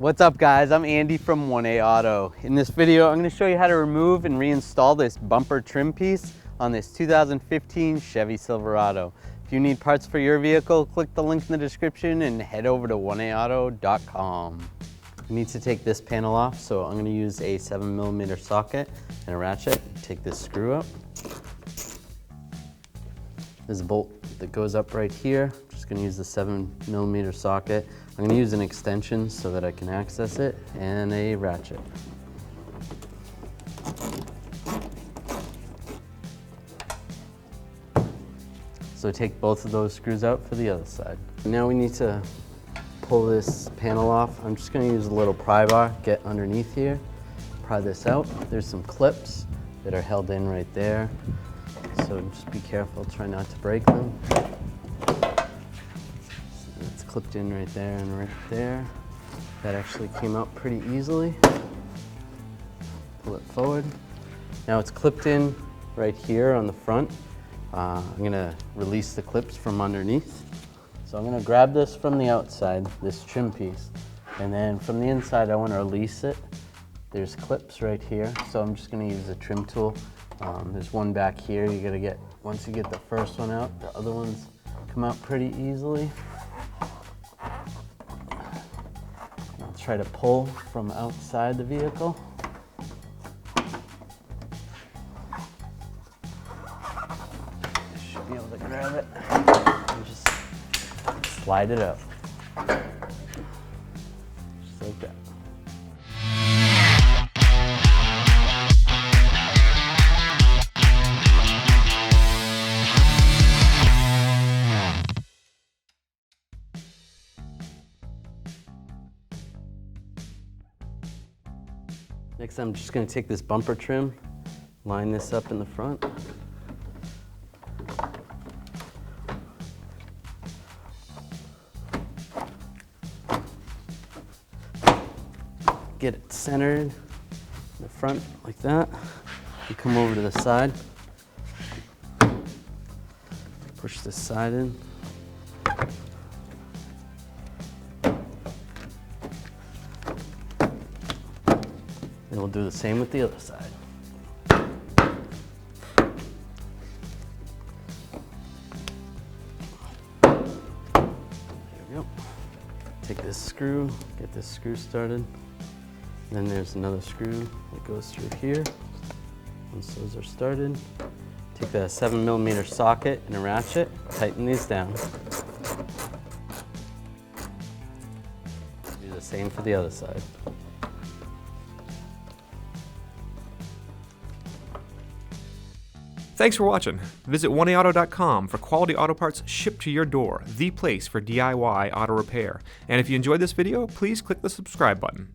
What's up guys, I'm Andy from 1A Auto. In this video, I'm going to show you how to remove and reinstall this bumper trim piece on this 2015 Chevy Silverado. If you need parts for your vehicle, click the link in the description and head over to 1aauto.com. You need to take this panel off, so I'm going to use a 7mm socket and a ratchet. Take this screw up. There's a bolt that goes up right here. I'm just going to use the 7mm socket. I'm going to use an extension so that I can access it, and a ratchet. So take both of those screws out for the other side. Now we need to pull this panel off. I'm just going to use a little pry bar, get underneath here, pry this out. There's some clips that are held in right there, so just be careful, try not to break them. It's clipped in right there and right there. That actually came out pretty easily. Pull it forward. Now it's clipped in right here on the front. I'm going to release the clips from underneath. So I'm going to grab this from the outside, this trim piece, and then from the inside I want to release it. There's clips right here, so I'm just going to use a trim tool. There's one back here. You got to get, once you get the first one out, the other ones come out pretty easily. I'll try to pull from outside the vehicle. Be able to grab it and just slide it out. Just like that. Next, I'm just going to take this bumper trim, line this up in the front. Get it centered in the front like that. You come over to the side. Push this side in. And we'll do the same with the other side. There we go. Take this screw, get this screw started. Then there's another screw that goes through here. Once those are started, take the 7mm socket and a ratchet, tighten these down. Do the same for the other side. Thanks for watching. Visit 1aauto.com for quality auto parts shipped to your door, the place for DIY auto repair. And if you enjoyed this video, please click the subscribe button.